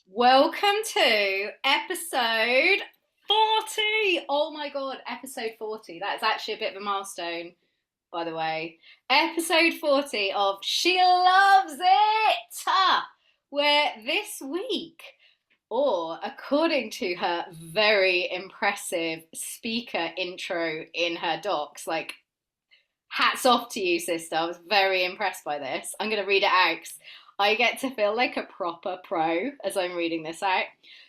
Welcome to episode 40. Oh my god, episode 40. That's actually a bit of a milestone, by the way. Episode 40 of She Loves It! Where this week, or according to her very impressive speaker intro in her docs, like hats off to you, sister. I was very impressed by this. I'm going to read it out 'cause I get to feel like a proper pro as I'm reading this out.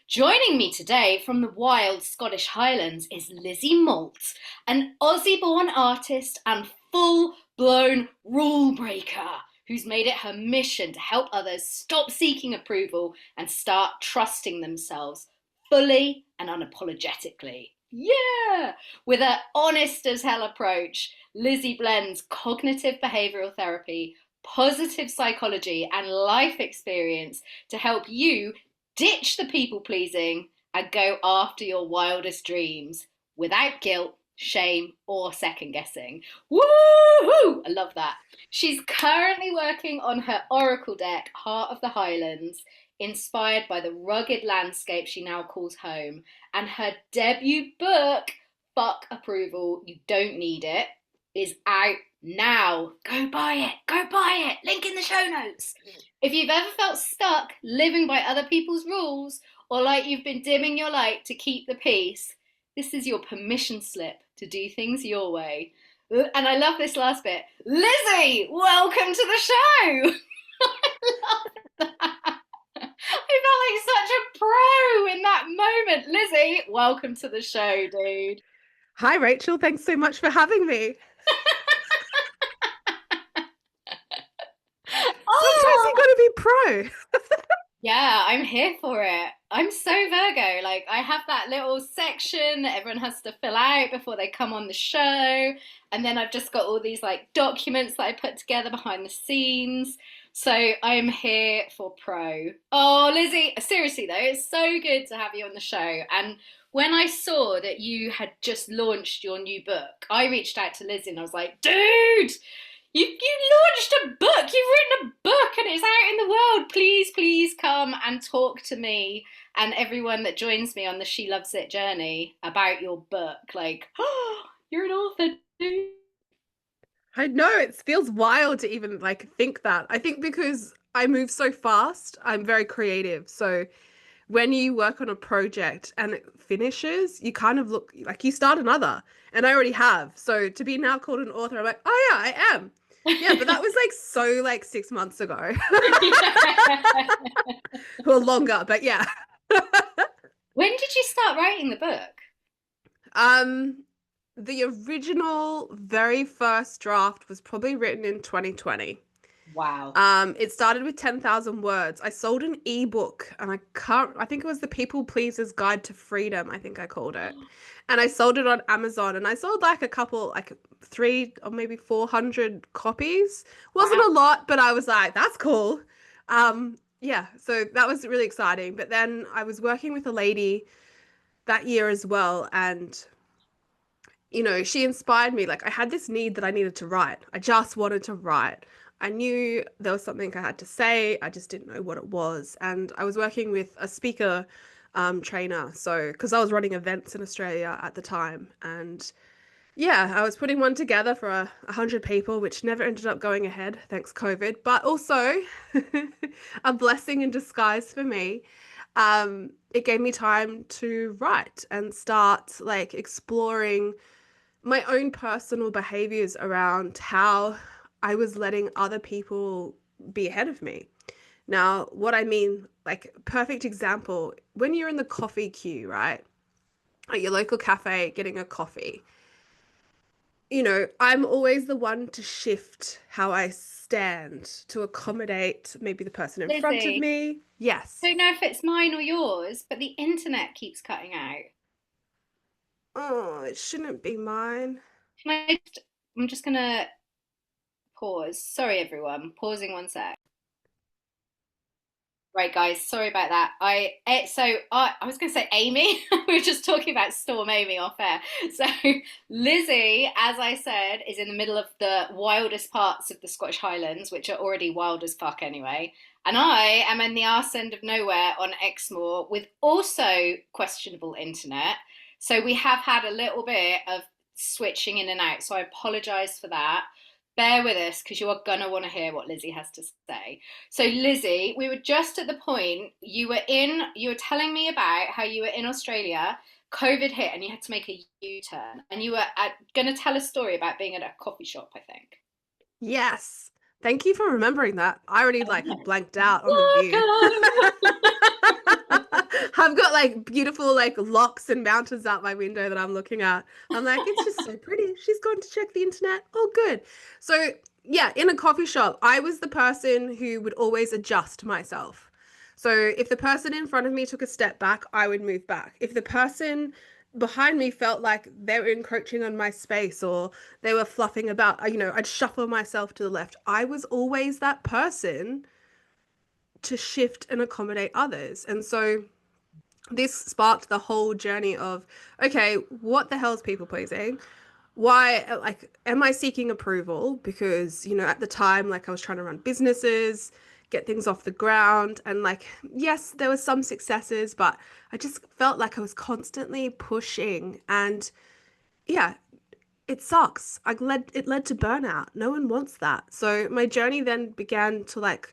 Joining me today from the wild Scottish Highlands is Lizzie Moult, an Aussie born artist and full blown rule breaker who's made it her mission to help others stop seeking approval and start trusting themselves fully and unapologetically. Yeah! With her honest as hell approach, Lizzie blends cognitive behavioral therapy, positive psychology, and life experience to help you ditch the people pleasing and go after your wildest dreams without guilt, shame, or second guessing. Woohoo! I love that. She's currently working on her Oracle deck, Heart of the Highlands, inspired by the rugged landscape she now calls home, and her debut book, Fuck Approval, You Don't Need It, is out now. Go buy it. Go buy it. Link in the show notes. If you've ever felt stuck living by other people's rules or like you've been dimming your light to keep the peace, this is your permission slip to do things your way. And I love this last bit. Lizzie, welcome to the show. I love that. I felt like such a pro in that moment. Lizzie, welcome to the show, dude. Hi, Rachel. Thanks so much for having me. Sometimes you Oh, got to be pro. yeah, I'm here for it. I'm so Virgo. Like, I have that little section that everyone has to fill out before they come on the show. And then I've just got all these like documents that I put together behind the scenes. So I'm here for pro. Oh, Lizzie, seriously though, it's so good to have you on the show. And when I saw that you had just launched your new book, I reached out to Lizzie and I was like, dude, you launched a book. You've written a book and it's out in the world. Please, please come and talk to me and everyone that joins me on the She Loves It journey about your book. Like, oh, you're an author, dude. I know it feels wild to even think that. I think because I move so fast, I'm very creative. So when you work on a project and it finishes, you kind of look like you start another. And I already have. So to be now called an author, I'm like, oh yeah, I am. Yeah, but that was like 6 months ago. Or longer, but yeah. When did you start writing the book? Um, the original very first draft was probably written in 2020. Wow. It started with 10,000 words. I sold an ebook and I think it was The People Pleaser's Guide to Freedom, I think I called it. And I sold it on Amazon and I sold like a couple, like three or maybe 400 copies. Wasn't Wow. a lot, but I was like, that's cool. Yeah, so that was really exciting. But then I was working with a lady that year as well. And she inspired me. Like I had this need that I needed to write. I just wanted to write. I knew there was something I had to say. I just didn't know what it was. And I was working with a speaker trainer. So, because I was running events in Australia at the time. And yeah, I was putting one together for 100 people, which never ended up going ahead, thanks COVID. But also a blessing in disguise for me. It gave me time to write and start like exploring my own personal behaviors around how I was letting other people be ahead of me. Now, what I mean, like, perfect example, when you're in the coffee queue, right? At your local cafe getting a coffee, I'm always the one to shift how I stand to accommodate maybe the person in front of Lizzie, me. Yes. don't know if it's mine or yours, but the internet keeps cutting out. Oh, it shouldn't be mine. Can I just, I'm just gonna pause. Sorry, everyone. Pausing one sec. Right, guys, sorry about that. I was going to say Amy. We were just talking about Storm Amy off air. So Lizzie, as I said, is in the middle of the wildest parts of the Scottish Highlands, which are already wild as fuck anyway. And I am in the arse end of nowhere on Exmoor with also questionable internet. So we have had a little bit of switching in and out. So I apologise for that. Bear with us because you are going to want to hear what Lizzie has to say. So Lizzie, we were just at the point you were telling me about how you were in Australia, COVID hit and you had to make a U-turn and you were going to tell a story about being at a coffee shop, I think. Yes. Thank you for remembering that. I already like blanked out on the view. Welcome. I've got like beautiful like locks and mountains out my window that I'm looking at. I'm like, it's just so pretty. She's gone to check the internet. Oh, good. So, yeah, in a coffee shop, I was the person who would always adjust myself. So, if the person in front of me took a step back, I would move back. If the person behind me felt like they were encroaching on my space or they were fluffing about, I'd shuffle myself to the left. I was always that person to shift and accommodate others. And so this sparked the whole journey of, okay, what the hell is people pleasing? Why, like, am I seeking approval? Because, at the time, like, I was trying to run businesses, get things off the ground. And, like, yes, there were some successes, but I just felt like I was constantly pushing. And yeah, it sucks. It led to burnout. No one wants that. So my journey then began to, like,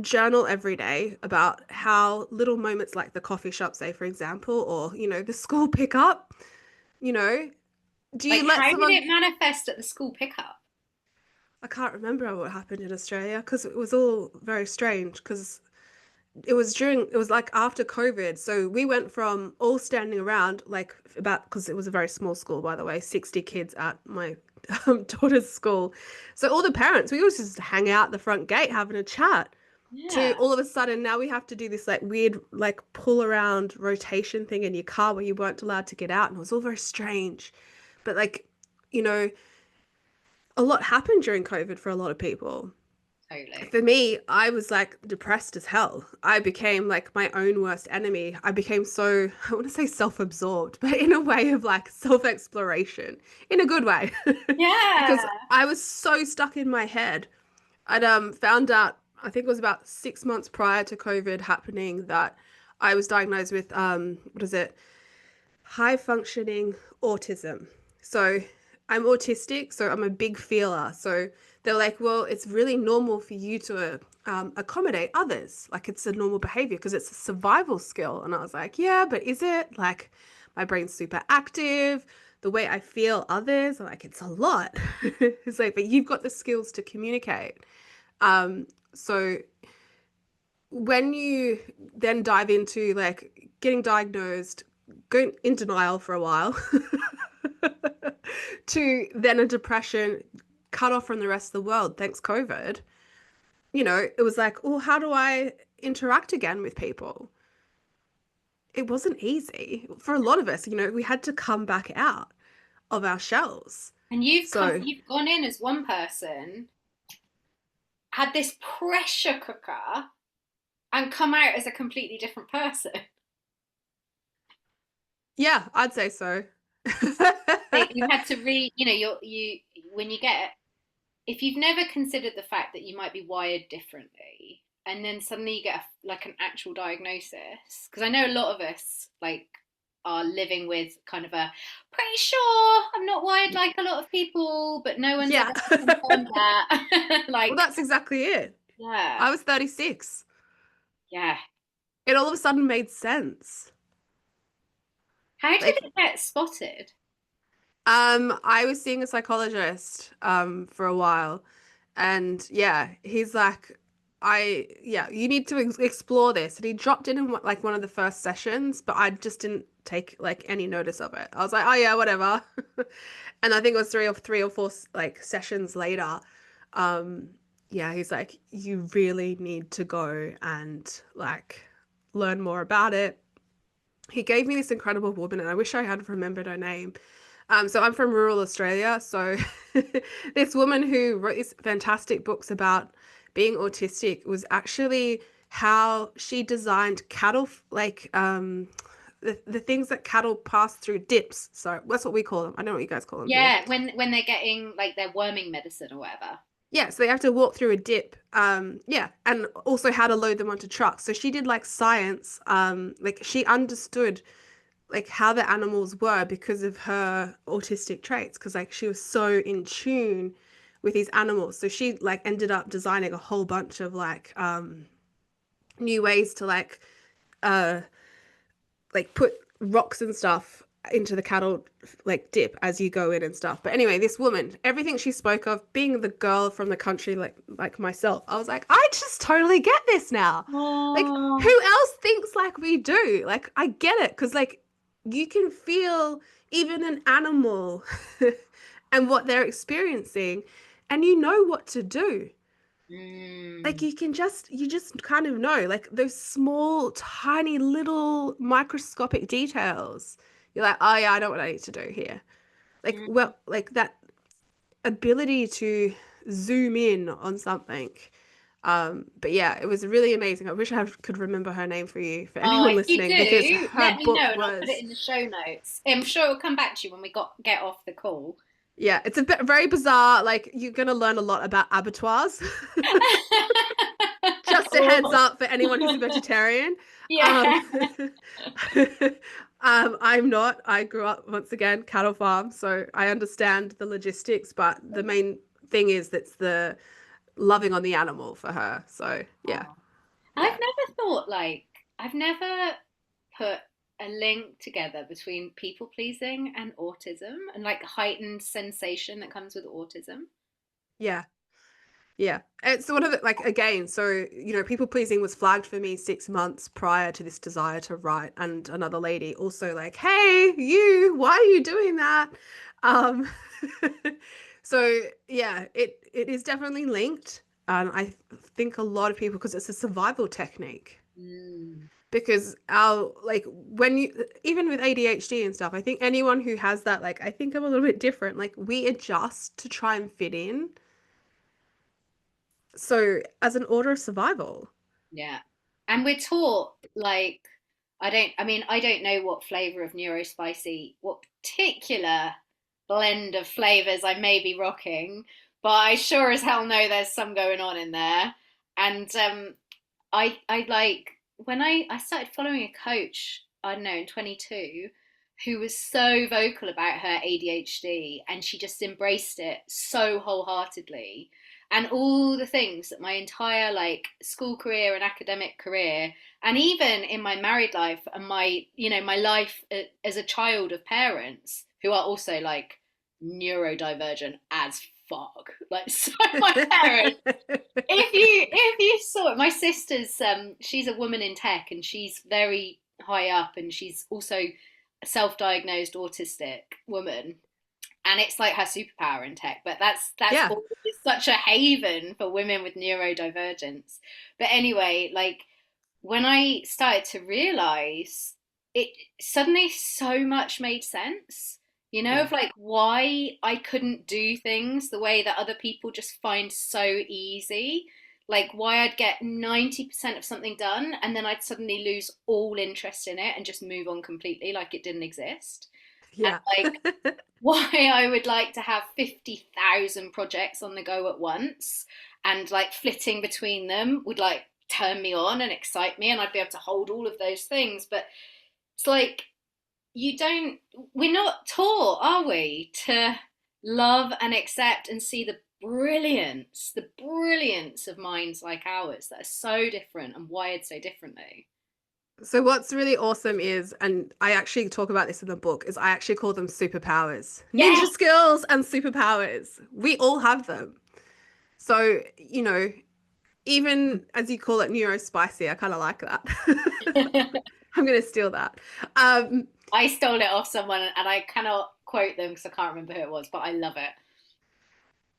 journal every day about how little moments like the coffee shop, say, for example, or, the school pickup, you know, do Like, you let how did someone, it manifest at the school pickup? I can't remember what happened in Australia because it was all very strange because it was like after COVID. So we went from all standing around, like about, because it was a very small school, by the way, 60 kids at my daughter's school. So all the parents, we always just hang out the front gate having a chat. To Yeah. all of a sudden now we have to do this like weird like pull around rotation thing in your car where you weren't allowed to get out, and it was all very strange. But like, you know, a lot happened during COVID for a lot of people. Totally. For me, I was like depressed as hell. I became like my own worst enemy. I became so, I want to say self-absorbed, but in a way of like self-exploration, in a good way. Because Yeah. I was so stuck in my head. I'd found out, I think it was about 6 months prior to COVID happening, that I was diagnosed with what is it? High functioning autism. So I'm autistic, so I'm a big feeler. So they're like, well, it's really normal for you to accommodate others. Like it's a normal behavior because it's a survival skill. And I was like, yeah, but is it? Like my brain's super active. The way I feel others, like it's a lot. It's like, but you've got the skills to communicate. So when you then dive into like getting diagnosed, going in denial for a while, to then a depression, cut off from the rest of the world, thanks COVID, it was like, oh, how do I interact again with people? It wasn't easy for a lot of us, we had to come back out of our shells. And So you've gone in as one person, had this pressure cooker, and come out as a completely different person. yeah, I'd say so. Like you had to you know, when you get, if you've never considered the fact that you might be wired differently, and then suddenly you get like an actual diagnosis, because I know a lot of us like are living with kind of a pretty sure I'm not wired like a lot of people, but no one's Yeah. ever confirmed that. Well, Like, that's exactly it. yeah, I was 36. yeah. It all of a sudden made sense. How did Like, it get spotted? I was seeing a psychologist for a while, and yeah, he's like, yeah, you need to explore this. And he dropped in like one of the first sessions, but I just didn't take like any notice of it. I was like, oh yeah, whatever. And I think it was three or four like sessions later. Um, yeah, he's like, you really need to go and like learn more about it. He gave me this incredible woman, and I wish I had remembered her name. So I'm from rural Australia. So this woman who wrote these fantastic books about being autistic was actually how she designed cattle, like the things that cattle pass through dips. So that's what we call them. I know what you guys call them here. Yeah, when they're getting like their worming medicine or whatever. Yeah, so they have to walk through a dip. Yeah, and also how to load them onto trucks. So she did like science. Like she understood like how the animals were because of her autistic traits. Because like she was so in tune with these animals. So she like ended up designing a whole bunch of new ways to uh put rocks and stuff into the cattle like dip as you go in and stuff. But anyway, this woman, everything she spoke of, being the girl from the country like myself, I was like, I just totally get this now. Like, who Oh. else thinks like we do? Like, I get it because like you can feel even an animal and what they're experiencing, and you know what to do. Like Mm, you just kind of know like those small tiny little microscopic details. You're like, oh yeah, I know what I need to do here. Like, mm. well, like that ability to zoom in on something. But yeah, it was really amazing. I wish I could remember her name for you, for Oh, anyone if you listening, because do, her let me know book and I'll put it was, in the show notes. I'm sure it'll come back to you when we get off the call. yeah, it's a bit very bizarre. Like you're gonna learn a lot about abattoirs. Just a heads Oh, up for anyone who's a vegetarian. Um, yeah. I'm not. I grew up once again cattle farm, so I understand the logistics, but the main thing is that's the loving on the animal for her. So yeah, Oh. I've yeah, never thought like I've never put a link together between people pleasing and autism and like heightened sensation that comes with autism. yeah, yeah. It's sort of like again, so people pleasing was flagged for me 6 months prior to this desire to write, and another lady also like, hey, why are you doing that? Um, so yeah, it is definitely linked, and I think a lot of people because it's a survival technique. Mm, Because our like when you even with ADHD and stuff, I think anyone who has that, like I think I'm a little bit different. Like we adjust to try and fit in. So as an order of survival. yeah. And we're taught like I don't know what flavor of neurospicy, what particular blend of flavors I may be rocking, but I sure as hell know there's some going on in there. And I like when I started following a coach, I don't know, in 22, who was so vocal about her ADHD and she just embraced it so wholeheartedly. And all the things that my entire like school career and academic career, and even in my married life and my life as a child of parents who are also like neurodivergent as fuck. Like so my parents if you saw it, my sister's she's a woman in tech and she's very high up and she's also a self-diagnosed autistic woman and it's like her superpower in tech, but that's Yeah. all, it's such a haven for women with neurodivergence. But anyway, like when I started to realize it, suddenly so much made sense, Yeah. of like why I couldn't do things the way that other people just find so easy. Like why I'd get 90% of something done and then I'd suddenly lose all interest in it and just move on completely like it didn't exist. And Yeah. like why I would like to have 50,000 projects on the go at once and like flitting between them would like turn me on and excite me and I'd be able to hold all of those things. But it's like you don't, we're not taught, are we, to love and accept and see the brilliance of minds like ours that are so different and wired so differently. So what's really awesome is, and I actually talk about this in the book, is I actually call them superpowers. Ninja Yes. skills and superpowers. We all have them. So, even as you call it neurospicy, I kind of like that. I'm gonna steal that. Um, I stole it off someone and I cannot quote them because I can't remember who it was, but I love it.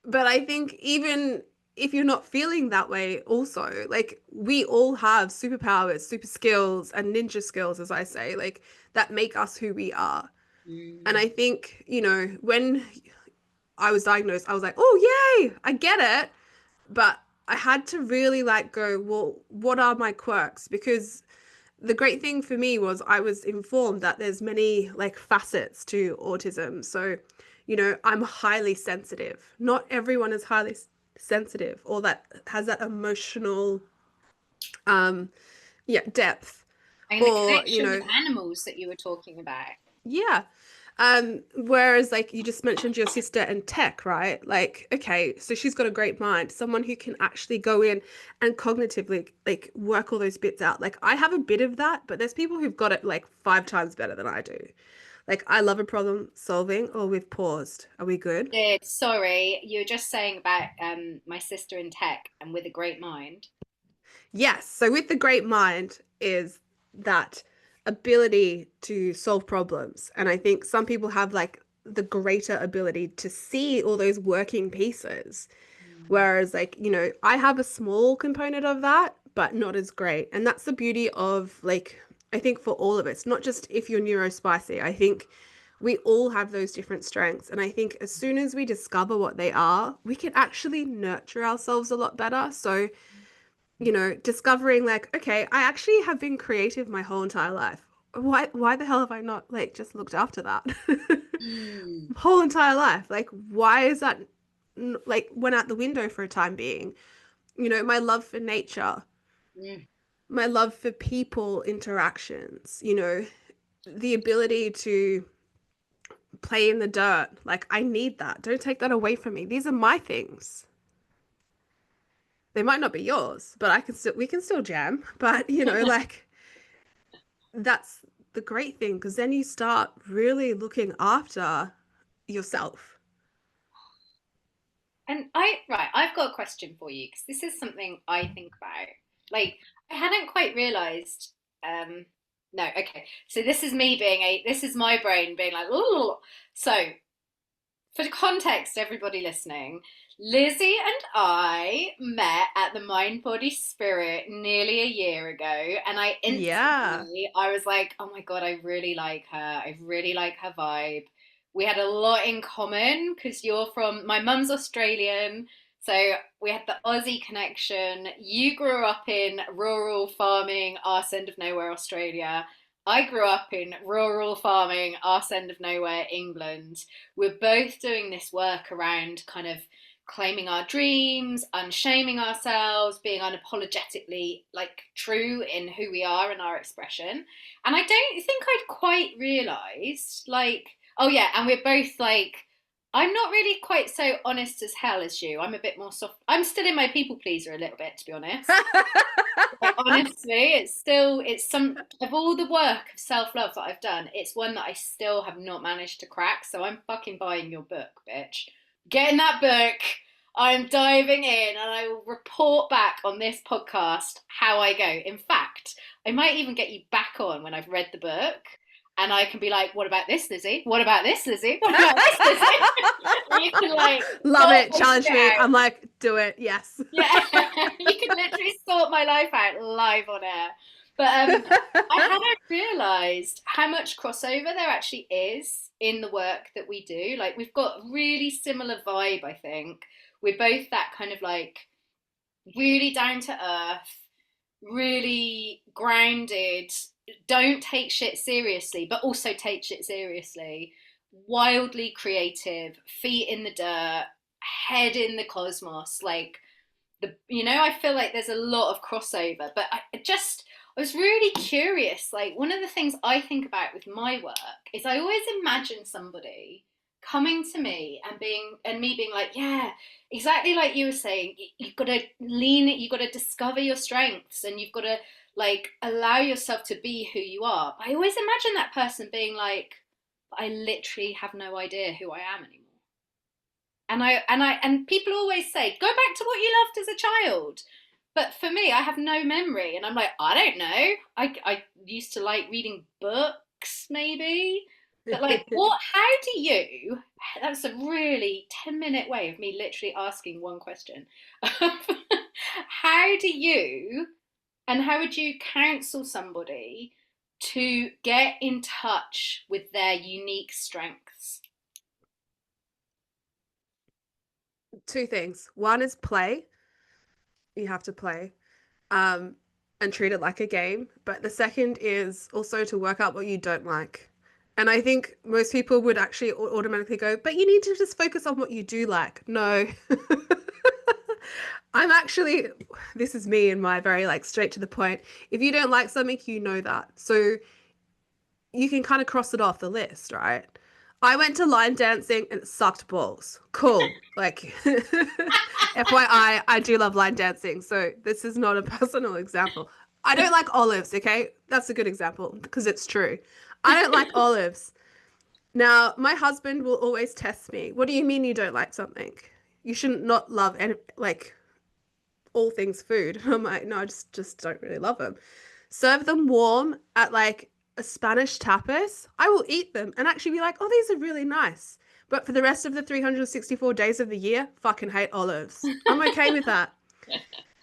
but I think even if you're not feeling that way, also, like we all have superpowers, super skills, and ninja skills, as I say, like that make us who we are. And Mm. I think, when I was diagnosed, I was like, oh, yay, I get it. But I had to really like go, well, what are my quirks? Because the great thing for me was I was informed that there's many like facets to autism. So, I'm highly sensitive. Not everyone is highly sensitive or that has that emotional um depth. And the Or, connection with animals that you were talking about. yeah. Whereas like you just mentioned your sister and tech, right? Like, okay, so she's got a great mind, someone who can actually go in and cognitively like work all those bits out. Like I have a bit of that, but there's people who've got it like 5 times better than I do. Like I love a problem solving. Or we've paused. Are we good? Did sorry, you were just saying about my sister in tech and with a great mind. Yes. So with the great mind is that ability to solve problems. And I think some people have like the greater ability to see all those working pieces. Mm. Whereas, like, I have a small component of that, but not as great. And that's the beauty of, like, I think for all of us, not just if you're neurospicy, I think we all have those different strengths. And I think as soon as we discover what they are, we can actually nurture ourselves a lot better. So, discovering, like, okay, I actually have been creative my whole entire life. Why the hell have I not, like, just looked after that? Mm. Whole entire life. Like, why is that, like, went out the window for a time being? My love for nature, Mm. my love for people interactions, the ability to play in the dirt. Like, I need that. Don't take that away from me. These are my things. They might not be yours, but we can still jam. But, like, that's the great thing because then you start really looking after yourself. And right, I've got a question for you because this is something I think about. Like, I hadn't quite realized. No, okay. So this is my brain being like, ooh. So for context, everybody listening, Lizzie and I met at the Mind Body Spirit nearly a year ago, and Yeah. I was like, oh my god, I really like her. I really like her vibe. We had a lot in common because my mum's Australian, so we had the Aussie connection. You grew up in rural farming, arse end of nowhere, Australia. I grew up in rural farming, arse end of nowhere, England. We're both doing this work around kind of claiming our dreams, unshaming ourselves, being unapologetically like true in who we are and our expression. And I don't think I'd quite realized like, oh yeah, and we're both like, I'm not really quite so honest as hell as you. I'm a bit more soft. I'm still in my people pleaser a little bit, to be honest. Like, honestly, it's some of all the work of self love that I've done, it's one that I still have not managed to crack. So I'm fucking buying your book, bitch. Get in that book. I'm diving in and I will report back on this podcast how I go. In fact, I might even get you back on when I've read the book and I can be like, what about this, Lizzie? What about this, Lizzie? What about this, Lizzie? And you can like Love sort it. my Challenge shit me. out. I'm like, do it. Yes. Yeah, you can literally sort my life out live on air. But I hadn't realised how much crossover there actually is in the work that we do. Like we've got really similar vibe, I think. We're both that kind of like really down to earth, really grounded, don't take shit seriously, but also take shit seriously, wildly creative, feet in the dirt, head in the cosmos, like I feel like there's a lot of crossover, but I was really curious. Like one of the things I think about with my work is I always imagine somebody coming to me and me being like, yeah, exactly like you were saying, you've got to lean it, you've got to discover your strengths and you've got to like allow yourself to be who you are. But I always imagine that person being like, I literally have no idea who I am anymore. And people always say, go back to what you loved as a child. But for me, I have no memory, and I'm like, I don't know. I used to like reading books, maybe. But like, what? How do you? That's a really 10-minute way of me literally asking one question. How do you, and how would you counsel somebody to get in touch with their unique strengths? Two things. One is play. you have to play, um, and treat it like a game. But the second is also to work out what you don't like. And I think most people would actually automatically go, but you need to just focus on what you do like. No. I'm actually, this is me and my very like straight to the point. If you don't like something, you know that. So you can kind of cross it off the list, right? I went to line dancing and it sucked balls. Cool. Like, FYI, I do love line dancing. So this is not a personal example. I don't like olives, okay? That's a good example because it's true. I don't like olives. Now, my husband will always test me. What do you mean you don't like something? You shouldn't not love any, like all things food. And I'm like, no, I just don't really love them. Serve them warm at like a Spanish tapas. I will eat them and actually be like, oh, these are really nice. But for the rest of the 364 days of the year, fucking hate olives. I'm okay with that.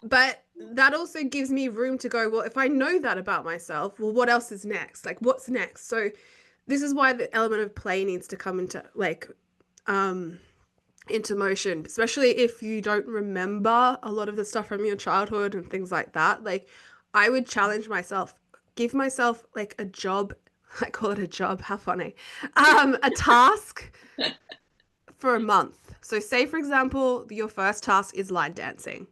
But that also gives me room to go, well, if I know that about myself, well, what else is next? Like, what's next? So this is why the element of play needs to come um into motion, especially if you don't remember a lot of the stuff from your childhood and things like that. Like, I would challenge myself, give myself like a job. I call it a job. How funny. A task for a month. So, say for example, your first task is line dancing.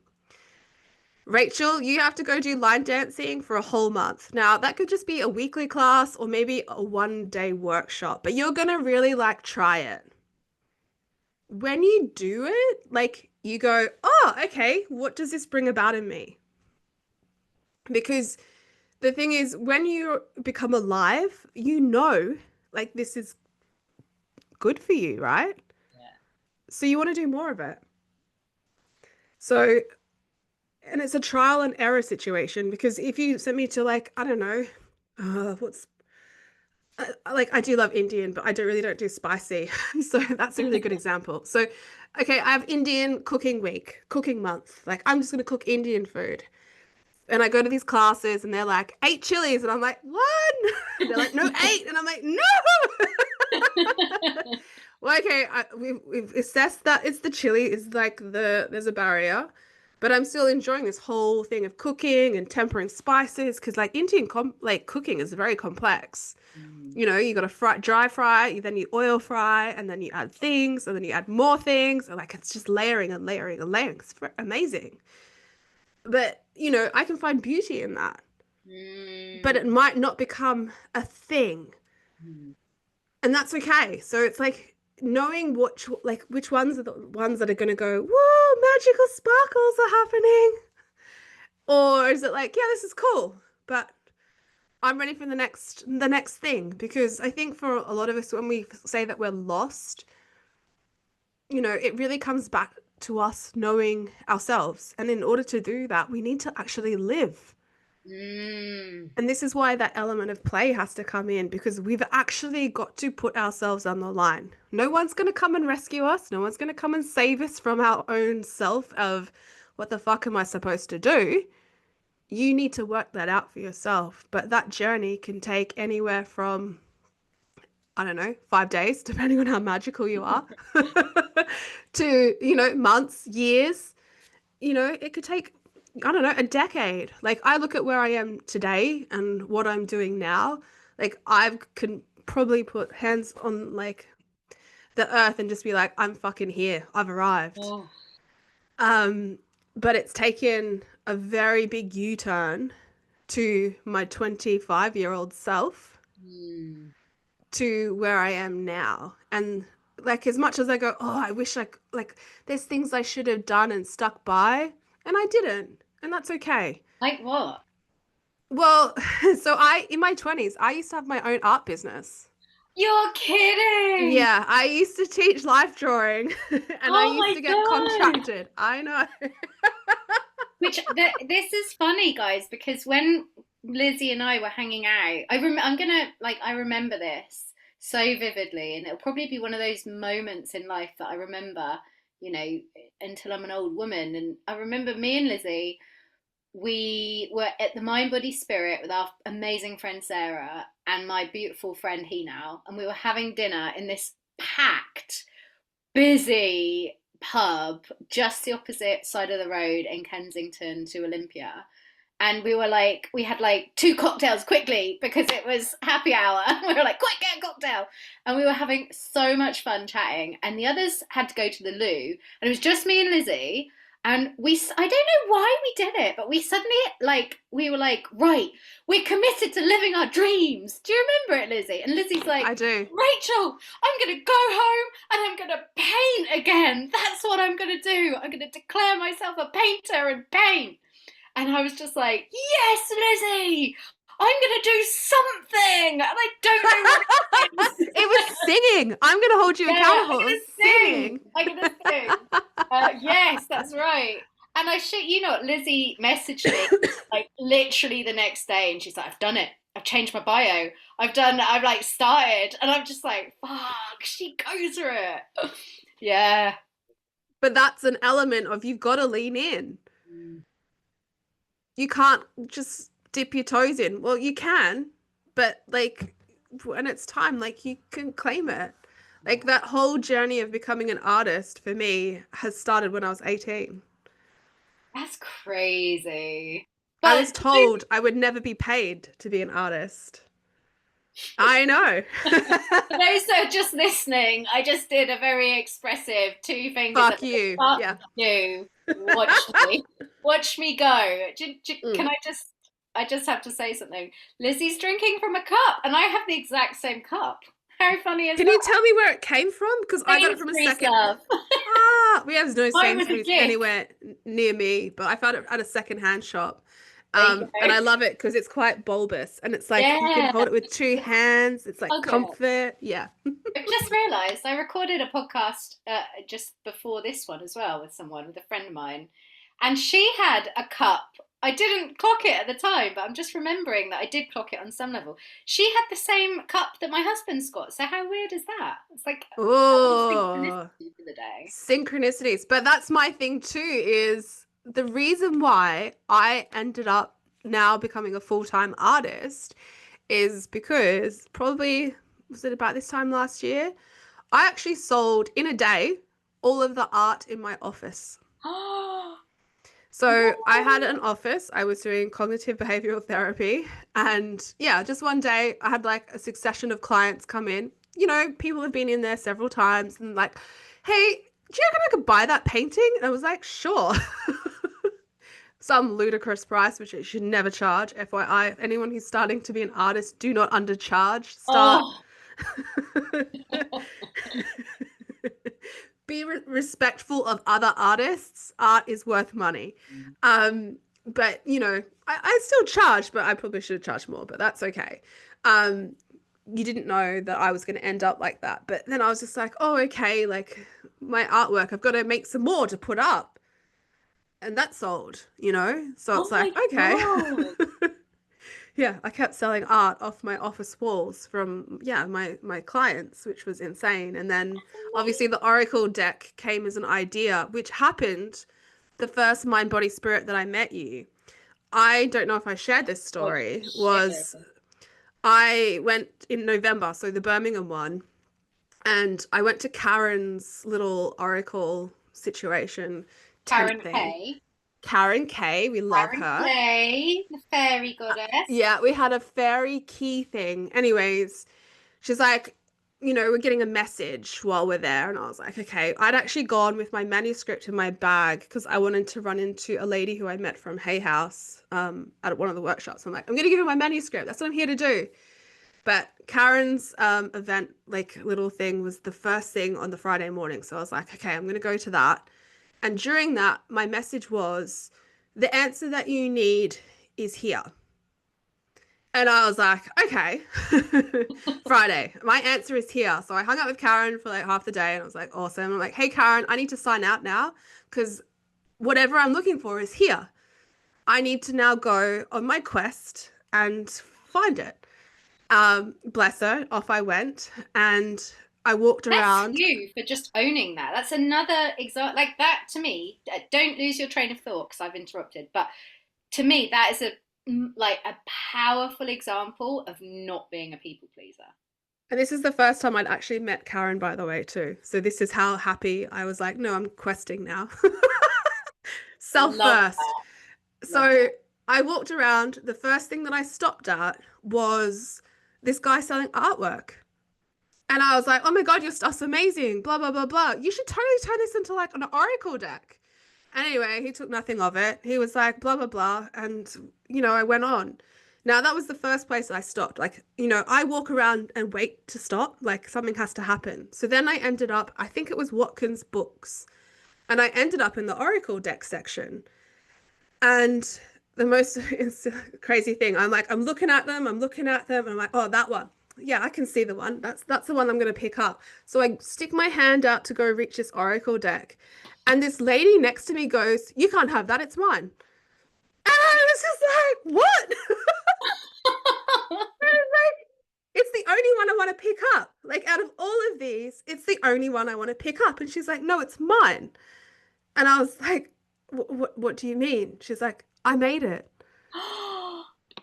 Rachel, you have to go do line dancing for a whole month. Now, that could just be a weekly class or maybe a 1 day workshop, but you're going to really like try it. When you do it, like you go, oh, okay, what does this bring about in me? Because the thing is, when you become alive, you know, like this is good for you, right? Yeah. So you want to do more of it. So, and it's a trial and error situation because if you sent me to like, I don't know, what's like I do love Indian, but I don't do spicy. So that's a really good example. So, okay, I have Indian cooking week, cooking month. Like I'm just gonna cook Indian food. And I go to these classes and they're like, 8 chilies. And I'm like, one. They're like, no, eight. And I'm like, no. Well, okay, we've assessed that it's the chili is like there's a barrier, but I'm still enjoying this whole thing of cooking and tempering spices because like like cooking is very complex. Mm. You know, you got to dry fry, then you oil fry, and then you add things, and then you add more things, and like it's just layering and layering and layering. It's amazing. But you know, I can find beauty in that, but Mm. it might not become a thing, Mm. and that's okay. So it's like knowing which ones are the ones that are going to go, whoa, magical sparkles are happening, or is it like, yeah, this is cool, but I'm ready for the next thing. Because I think for a lot of us, when we say that we're lost, you know, it really comes back to us knowing ourselves, and in order to do that, we need to actually live. Mm. And this is why that element of play has to come in because we've actually got to put ourselves on the line. No one's going to come and rescue us. No one's going to come and save us from our own self of what the fuck am I supposed to do? You need to work that out for yourself. But that journey can take anywhere from, I don't know, 5 days, depending on how magical you are, to, months, years. It could take, I don't know, a decade. Like I look at where I am today and what I'm doing now. Like I can probably put hands on like the earth and just be like, I'm fucking here. I've arrived. Oh. Um, but it's taken a very big U-turn to my 25-year-old self Mm. to where I am now. And like as much as I go, oh, I wish like there's things I should have done and stuck by, and I didn't. And that's okay. Like what? Well, so in my 20s, I used to have my own art business. You're kidding! Yeah, I used to teach life drawing and I Oh used my to get god! contracted. I know. This is funny, guys, because when Lizzie and I were hanging out, I remember this so vividly, and it'll probably be one of those moments in life that I remember, you know, until I'm an old woman. And I remember me and Lizzie, we were at the Mind Body Spirit with our amazing friend Sarah and my beautiful friend He Now, and we were having dinner in this packed, busy pub just the opposite side of the road in Kensington to Olympia. And we were like, we had like two cocktails quickly because it was happy hour. We were like, quick, get a cocktail. And we were having so much fun chatting. And the others had to go to the loo. And it was just me and Lizzie. And I don't know why we did it, but we suddenly, like, we were like, right, we're committed to living our dreams. Do you remember it, Lizzie? And Lizzie's like, I do. Rachel, I'm going to go home and I'm going to paint again. That's what I'm going to do. I'm going to declare myself a painter and paint. And I was just like, yes, Lizzie, I'm going to do something. And I don't know what it is. It was singing. I'm going to hold you accountable. I'm going to sing. I'm going to sing. Yes, that's right. And I shit you not, Lizzie messaged me like literally the next day and she's like, I've done it. I've changed my bio. I've like started. And I'm just like, fuck, she goes for it. Yeah. But that's an element of you've got to lean in. You can't just dip your toes in. Well, you can, but like when it's time, like you can claim it. Like that whole journey of becoming an artist for me has started when I was 18. That's crazy. I But was told I would never be paid to be an artist. I know. for those that are just listening, I just did a very expressive two fingers. Fuck you. Fuck Yeah. you. Watch me. Watch me go. Can Mm. I just have to say something. Lizzie's drinking from a cup and I have the exact same cup. How funny is Can that? you tell me where it came from? Because I got it from a Sainsbury's second. love. We have no Mine was a Sainsbury's gift. anywhere near me, but I found it at a second-hand shop. There you go. And I love it because it's quite bulbous and it's like you can Yeah. hold it with two hands. It's like Hug it. comfort. Yeah. I've just realised I recorded a podcast just before this one as well with someone, with a friend of mine, and she had a cup. I didn't clock it at the time, but I'm just remembering that I did clock it on some level. She had the same cup that my husband's got. So how weird is that? It's like Oh, synchronicity for the day. synchronicities. But that's my thing too, is the reason why I ended up now becoming a full-time artist is because probably, was it about this time last year? I actually sold in a day all of the art in my office. So I had an office, I was doing cognitive behavioral therapy, and yeah, just one day I had like a succession of clients come in. You know, people have been in there several times and like, hey, do you reckon I could buy that painting? And I was like, sure. Some ludicrous price, which it should never charge. FYI, anyone who's starting to be an artist, do not undercharge. Start. Oh. Be respectful of other artists. Art is worth money. But you know, I still charge, but I probably should have charged more, but that's okay. You didn't know that I was going to end up like that. But then I was just like, oh, okay, like my artwork, I've got to make some more to put up. And that sold, you know? So it's like, okay. Yeah, I kept selling art off my office walls from, yeah, my clients, which was insane. And then obviously the Oracle deck came as an idea, which happened the first Mind, Body, Spirit that I met you. I don't know if I shared this story, was I went in November, so the Birmingham one, and I went to Karen's little Oracle situation tent Karen thing. K. Karen K, we love her. Karen K, the fairy goddess. Yeah, we had a fairy key thing. Anyways, she's like, you know, we're getting a message while we're there. And I was like, okay. I'd actually gone with my manuscript in my bag because I wanted to run into a lady who I met from Hay House at one of the workshops. I'm like, I'm going to give her my manuscript. That's what I'm here to do. But Karen's event, like little thing, was the first thing on the Friday morning. So I was like, okay, I'm going to go to that. And during that, my message was, the answer that you need is here. And I was like, okay, Friday, my answer is here. So I hung out with Karen for like half the day and I was like, awesome. I'm like, hey, Karen, I need to sign out now because whatever I'm looking for is here. I need to now go on my quest and find it. Bless her, off I went and I walked around. That's you for just owning that. That's another example. Like that to me, don't lose your train of thought because I've interrupted. But to me, that is a powerful example of not being a people pleaser. And this is the first time I'd actually met Karen, by the way, too. So this is how happy I was like, no, I'm questing now. Self Love first. that. Love So I walked around. The first thing that I stopped at was this guy selling artwork. And I was like, oh my God, your stuff's amazing. Blah, blah, blah, blah. You should totally turn this into like an oracle deck. And anyway, he took nothing of it. He was like, blah, blah, blah. And, I went on. Now, that was the first place I stopped. Like, I walk around and wait to stop. Like, something has to happen. So then I ended up, I think it was Watkins Books. And I ended up in the oracle deck section. And the most crazy thing, I'm looking at them, and I'm like, oh, that one. Yeah, I can see the one. That's the one I'm gonna pick up. So I stick my hand out to go reach this oracle deck, and this lady next to me goes, "You can't have that. It's mine." And I was just like, "What?" Like, it's the only one I want to pick up. Like out of all of these, it's the only one I want to pick up. And she's like, "No, it's mine." And I was like, "What do you mean?" She's like, "I made it."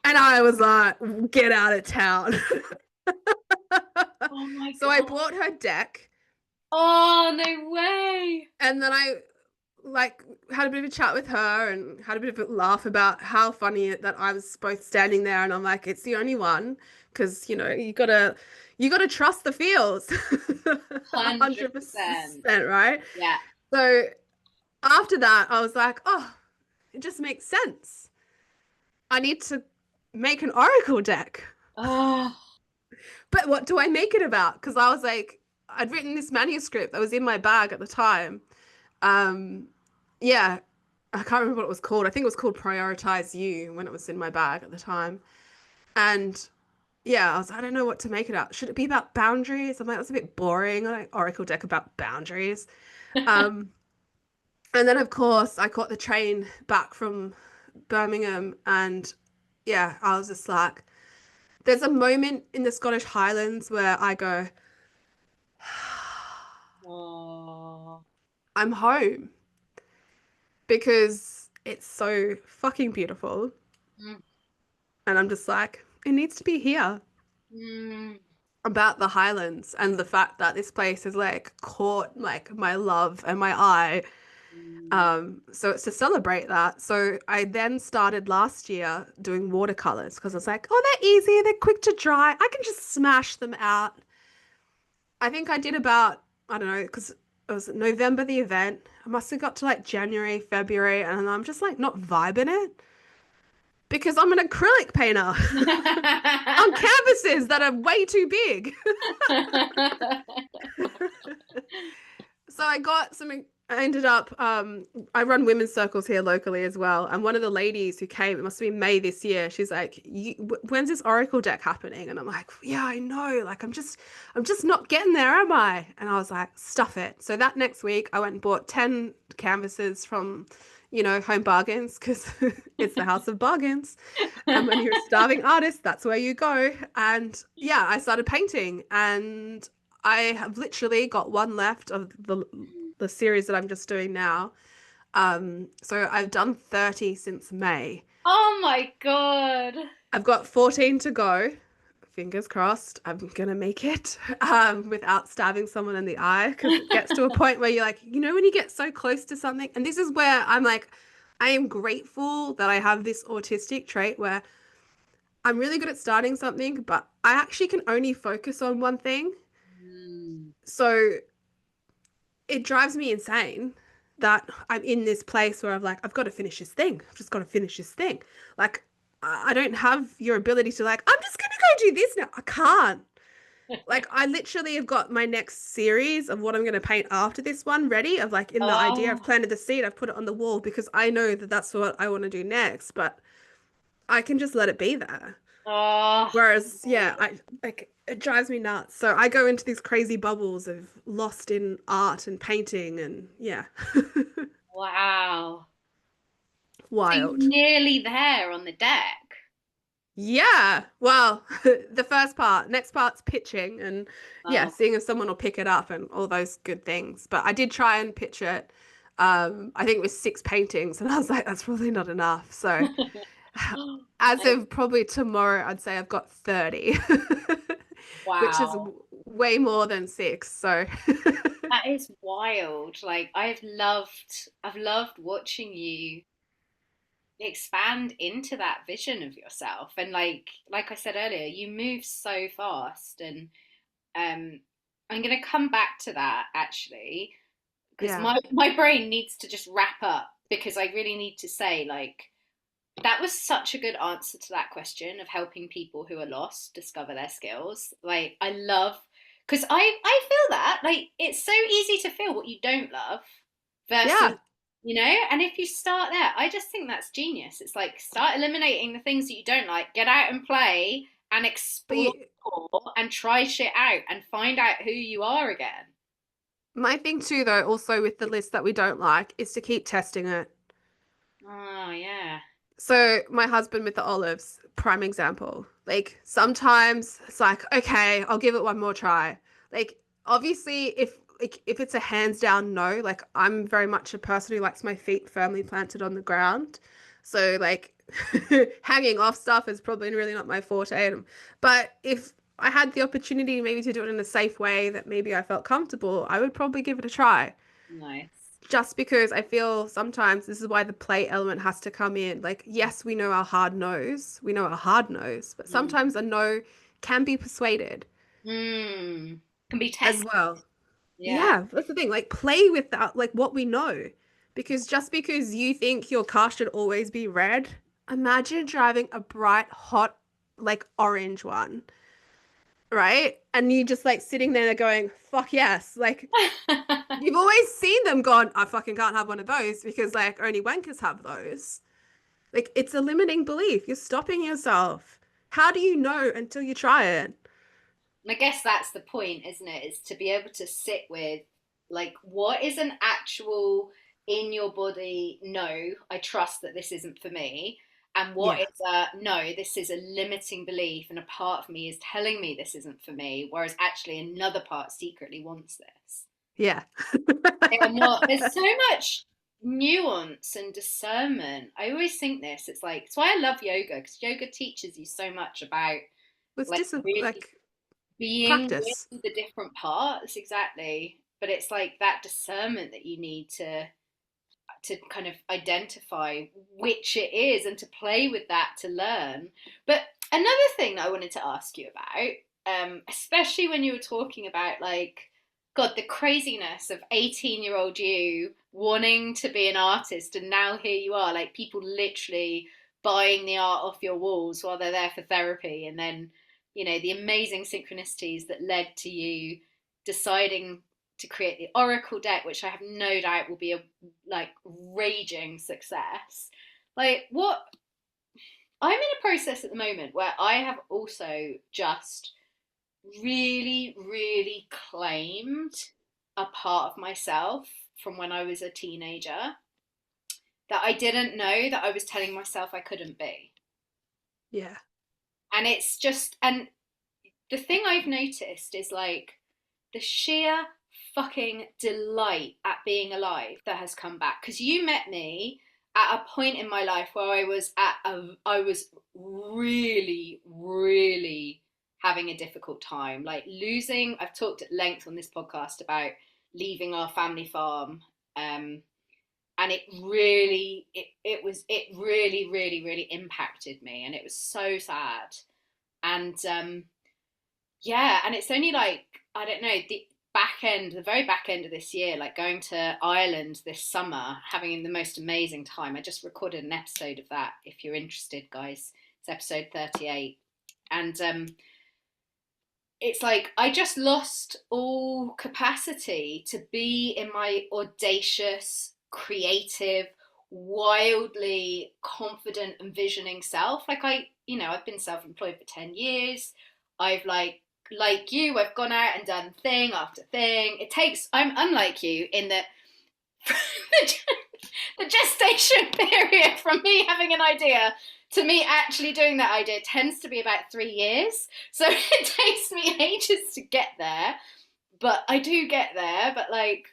And I was like, get out of town. Oh my So I God. bought her deck, Oh, no way. and then I like had a bit of a chat with her and had a bit of a laugh about how funny that I was both standing there, and I'm like, it's the only one because you gotta trust the feels. 100%. 100%, right? Yeah. So after that, I was like, oh, it just makes sense. I need to make an oracle deck. Oh, But what do I make it about? Because I was like, I'd written this manuscript that was in my bag at the time. Um, yeah, I can't remember what it was called. I think it was called Prioritize You when it was in my bag at the time. And yeah, I was, I don't know what to make it out. Should it be about boundaries? I'm like, that's a bit boring. I like Oracle deck about boundaries. Um, and then of course I caught the train back from Birmingham, and yeah, I was just like, there's a moment in the Scottish Highlands where I go, oh. I'm home because it's so fucking beautiful. Mm, And I'm just like, it needs to be here. mm, About the Highlands and the fact that this place has like caught like my love and my eye. mm. So it's to celebrate that. So I then started last year doing watercolors because I was like, oh, they're easy, they're quick to dry. I can just smash them out. I think I did about, I don't know, because it was November the event. I must have got to like January, February, and I'm just like not vibing it because I'm an acrylic painter on canvases that are way too big. So I got some. I ended up. I run women's circles here locally as well, and one of the ladies who came, it must have been May this year. She's like, "When's this Oracle deck happening?" And I'm like, "Yeah, I know. Like, I'm just not getting there, am I?" And I was like, "Stuff it." So that next week, I went and bought 10 canvases from, Home Bargains because it's the house of bargains. And when you're a starving artist, that's where you go. And yeah, I started painting, and I have literally got one left of the series that I'm just doing now. So I've done 30 since May. Oh my God. I've got 14 to go. Fingers crossed, I'm gonna make it without stabbing someone in the eye because it gets to a point where you're like, when you get so close to something, and this is where I'm like, I am grateful that I have this autistic trait where I'm really good at starting something, but I actually can only focus on one thing. Mm. So it drives me insane that I'm in this place where I'm like, I've got to finish this thing. I've just got to finish this thing. Like, I don't have your ability to like, I'm just gonna go do this now. I can't. Like, I literally have got my next series of what I'm gonna paint after this one ready. Of like, in the idea, I've Oh, planted the seed, I've put it on the wall because I know that that's what I want to do next. But I can just let it be there. oh, Whereas, yeah, I like it drives me nuts. So I go into these crazy bubbles of lost in art and painting and yeah. wow. So you're Wild. nearly there on the deck. Yeah. Well, the first part, next part's pitching and yeah, Oh. seeing if someone will pick it up and all those good things. But I did try and pitch it. I think it was 6 paintings and I was like, that's probably not enough. So as I- of probably tomorrow, I'd say I've got 30. which is Wow. way more than six. So That is wild. Like I've loved watching you expand into that vision of yourself. And like I said earlier, you move so fast. And um I'm gonna come back to that actually, because yeah, my brain needs to just wrap up, because I really need to say, like, that was such a good answer to that question of helping people who are lost discover their skills. Like, I love, because I feel that, like, it's so easy to feel what you don't love versus, yeah. and if you start there, I just think that's genius. It's like, start eliminating the things that you don't like, get out and play and But explore and try shit out and find out who you are again. my thing too, though, also with the list that we don't like, is to keep testing it. Oh, yeah. So my husband with the olives, prime example. Like sometimes it's like, okay, I'll give it one more try. Like obviously if it's a hands down no, like I'm very much a person who likes my feet firmly planted on the ground. So like hanging off stuff is probably really not my forte. But if I had the opportunity maybe to do it in a safe way that maybe I felt comfortable, I would probably give it a try Nice. just because I feel sometimes this is why the play element has to come in. Like, yes, we know our hard no's, we know our hard no's, but Mm. sometimes a no can be persuaded Can be as tested. well. Yeah. Yeah, that's the thing. Like, play with that, like what we know. Because just because you think your car should always be red, imagine driving a bright, hot, like orange one, right? And you just like sitting there going, fuck yes. Like, you've always seen them gone, I fucking can't have one of those because like only wankers have those. Like it's a limiting belief. You're stopping yourself. How do you know until you try it? And I guess that's the point, isn't it? Is to be able to sit with, like, what is an actual in your body, no, I trust that this isn't for me. And what Yeah. is a no, this is a limiting belief, and a part of me is telling me this isn't for me, whereas actually another part secretly wants this. Yeah. They are not, there's so much nuance and discernment. I always think this, it's like, it's why I love yoga, because yoga teaches you so much about, It's like, really like being practice. with the different parts, exactly. But it's like that discernment that you need to kind of identify which it is, and to play with that to learn. But another thing that I wanted to ask you about, especially when you were talking about, like, God, the craziness of 18-year-old you wanting to be an artist, and now here you are, like, people literally buying the art off your walls while they're there for therapy, and then, the amazing synchronicities that led to you deciding to create the Oracle deck, which I have no doubt will be a, like, raging success. Like, what, I'm in a process at the moment where I have also just really, really claimed a part of myself from when I was a teenager that I didn't know that I was telling myself I couldn't be. Yeah. And it's just, and the thing I've noticed is, like, the sheer fucking delight at being alive that has come back. Because you met me at a point in my life where I was really, really having a difficult time. Like, losing, I've talked at length on this podcast about leaving our family farm. And it really, really, really impacted me. And it was so sad. And yeah, and it's only, like, I don't know, the very back end of this year, like going to Ireland this summer, having the most amazing time. I just recorded an episode of that. If you're interested, guys, it's episode 38, and it's like I just lost all capacity to be in my audacious, creative, wildly confident, envisioning self. Like, I've been self-employed for 10 years. I've, like you, I've gone out and done thing after thing. I'm unlike you in that the gestation period from me having an idea to me actually doing that idea tends to be about 3 years. So it takes me ages to get there, but I do get there. But, like,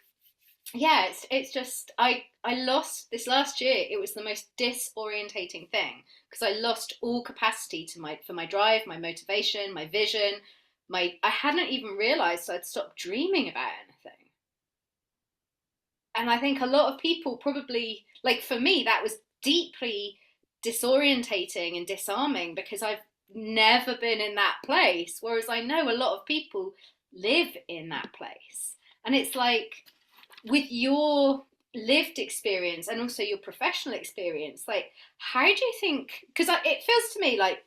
yeah, it's just I lost this last year. It was the most disorientating thing, because I lost all capacity to my for my drive, my motivation, my vision, I hadn't even realized I'd stopped dreaming about anything. And I think a lot of people probably, like for me, that was deeply disorientating and disarming because I've never been in that place. Whereas I know a lot of people live in that place. And it's like with your lived experience and also your professional experience, like how do you think, because it feels to me like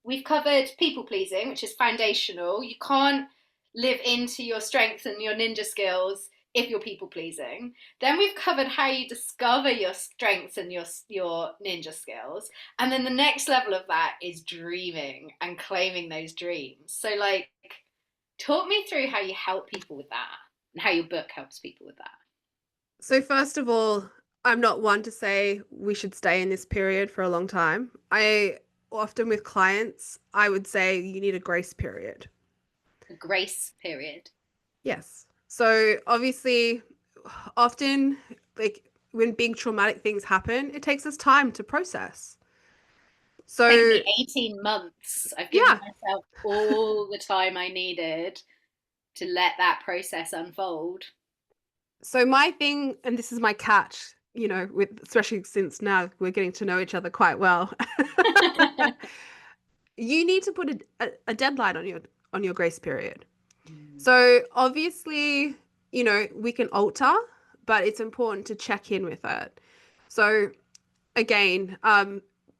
we've covered people pleasing, which is foundational. You can't live into your strengths and your ninja skills if you're people pleasing. Then we've covered how you discover your strengths and your ninja skills. And then the next level of that is dreaming and claiming those dreams. So like talk me through how you help people with that and how your book helps people with that. So first of all, I'm not one to say we should stay in this period for a long time. I often with clients, I would say you need a grace period. A grace period. Yes. So obviously, often, like when big traumatic things happen, it takes us time to process. Taken So me 18 months. I've given yeah. myself all the time I needed to let that process unfold. So my thing, and this is my catch, with especially since now we're getting to know each other quite well. You need to put a deadline on your grace period. So obviously, we can alter, but it's important to check in with it. So again,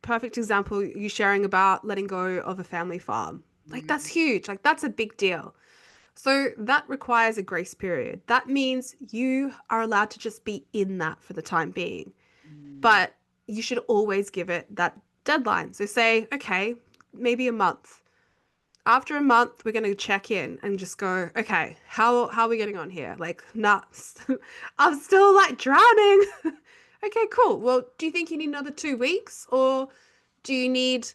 perfect example, you sharing about letting go of a family farm. Like that's huge. Like that's a big deal. So that requires a grace period. That means you are allowed to just be in that for the time being. But you should always give it that deadline. So say, okay, maybe a month. After a month, we're going to check in and just go, okay, how are we getting on here? Like, nuts. I'm still like drowning. Okay, cool. Well, do you think you need another 2 weeks or do you need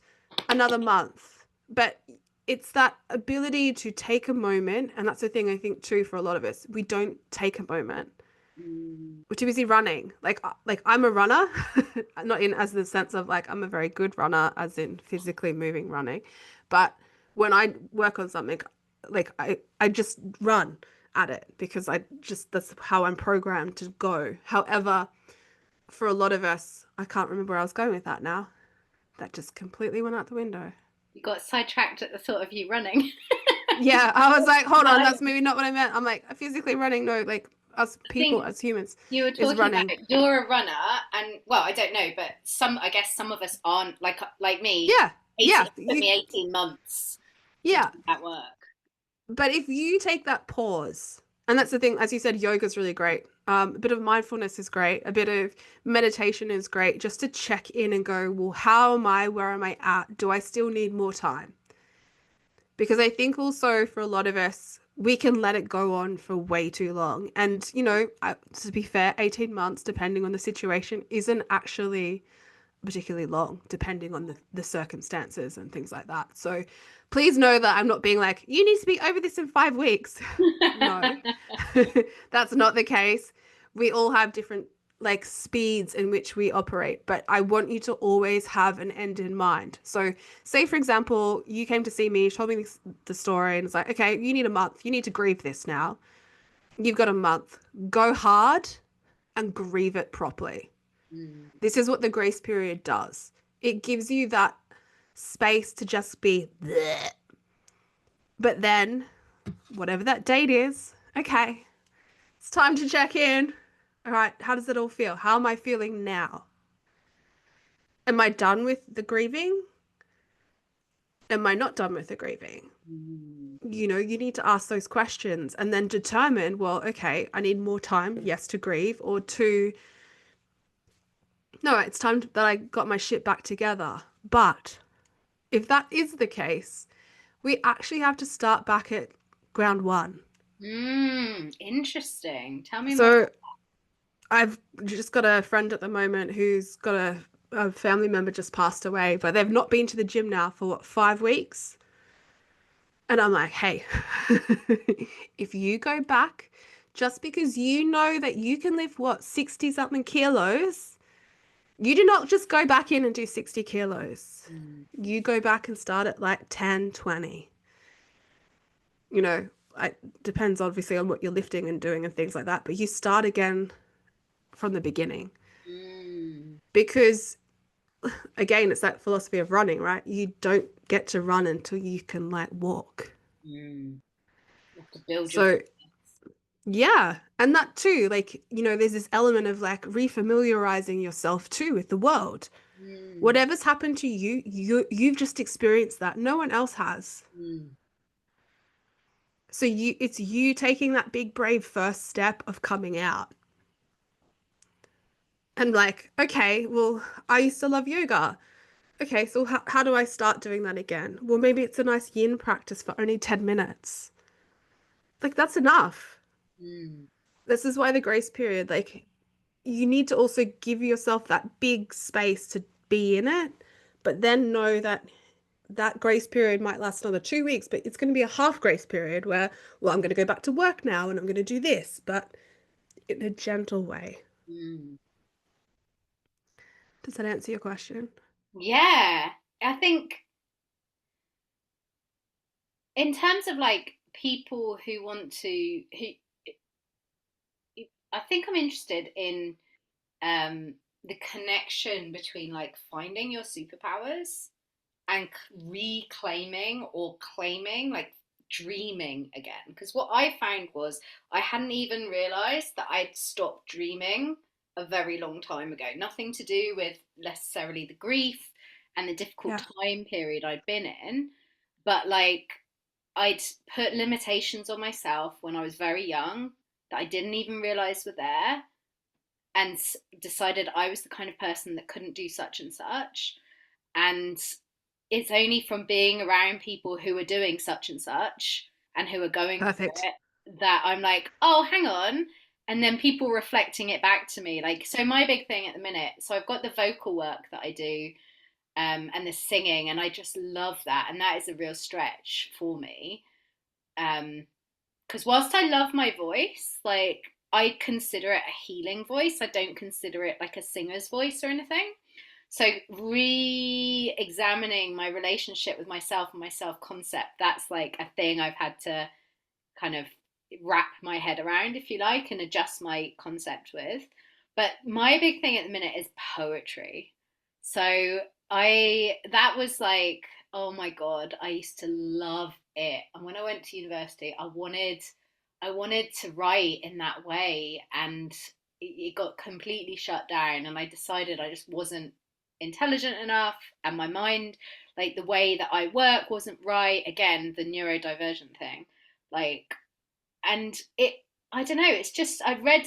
another month? But it's that ability to take a moment. And that's the thing I think too for a lot of us. We don't take a moment. We're too busy running. Like I'm a runner, not in as the sense of like I'm a very good runner, as in physically moving running. But when I work on something, like I just run at it because that's how I'm programmed to go. However, for a lot of us, I can't remember where I was going with that now. That just completely went out the window. You got sidetracked at the thought of you running. Yeah, I was like, hold on, I that's maybe not what I meant. I'm like, physically running, no, like us people think as humans you were is talking about running. you're a runner, and well, I don't know, but I guess some of us aren't like me. Yeah, yeah, It took me 18 months to do yeah. that work. But if you take that pause, and that's the thing, as you said, yoga is really great. A bit of mindfulness is great. A bit of meditation is great, just to check in and go, well, how am I? Where am I at? Do I still need more time? Because I think also for a lot of us, we can let it go on for way too long. And, to be fair, 18 months, depending on the situation, isn't actually particularly long, depending on the circumstances and things like that. So please know that I'm not being like, you need to be over this in 5 weeks. No, that's not the case. We all have different like speeds in which we operate, but I want you to always have an end in mind. So say for example, you came to see me, you told me the story and it's like, okay, you need a month, you need to grieve this now. You've got a month. Go hard and grieve it properly. This is what the grace period does. It gives you that space to just be bleh. But then, whatever that date is, okay, it's time to check in. All right, how does it all feel? How am I feeling now? Am I done with the grieving? Am I not done with the grieving? You need to ask those questions and then determine, well, okay, I need more time, yes, to grieve, or to, no, it's time that I got my shit back together. But if that is the case, we actually have to start back at ground one. Interesting. Tell me more. So I've just got a friend at the moment who's got a family member just passed away, but they've not been to the gym now for what, 5 weeks? And I'm like, hey, if you go back, just because you know that you can lift what, 60 something kilos, you do not just go back in and do 60 kilos. You go back and start at like 10, 20. you know, it depends obviously on what you're lifting and doing and things like that, but you start again from the beginning Mm. because again, it's that philosophy of running, right? You don't get to run until you can like walk. Mm. You have to build your So, yeah. And that too, like, there's this element of like refamiliarizing yourself too with the world. mm. Whatever's happened to you, you've just experienced that. No one else has. Mm. So it's you taking that big brave first step of coming out. And like, okay, well, I used to love yoga. Okay, so how do I start doing that again? Well, maybe it's a nice yin practice for only 10 minutes. Like, that's enough. Mm. This is why the grace period, like, you need to also give yourself that big space to be in it, but then know that that grace period might last another 2 weeks, but it's going to be a half grace period where, well, I'm going to go back to work now and I'm going to do this, but in a gentle way. Mm. Does that answer your question? Yeah, I think in terms of like people who want to, who I think I'm interested in um, the connection between like finding your superpowers and reclaiming or claiming, like dreaming again. Because what I found was I hadn't even realized that I'd stopped dreaming a very long time ago. Nothing to do with necessarily the grief and the difficult Yeah. time period I'd been in, but like I'd put limitations on myself when I was very young that I didn't even realize were there, and decided I was the kind of person that couldn't do such and such. And it's only from being around people who are doing such and such and who are going for Perfect. it that I'm like, oh, hang on. And then people reflecting it back to me. Like, so my big thing at the minute, so I've got the vocal work that I do, and the singing, and I just love that. And that is a real stretch for me. Um, because whilst I love my voice, like I consider it a healing voice. I don't consider it like a singer's voice or anything. So re-examining my relationship with myself and my self-concept, that's like a thing I've had to kind of wrap my head around, if you like, and adjust my concept with. But my big thing at the minute is poetry. So that was like, oh my God, I used to love it. And when I went to university, I wanted to write in that way, and it got completely shut down, and I decided I just wasn't intelligent enough, and my mind, like the way that I work wasn't right. Again, the neurodivergent thing, like, and it, I don't know, it's just I read,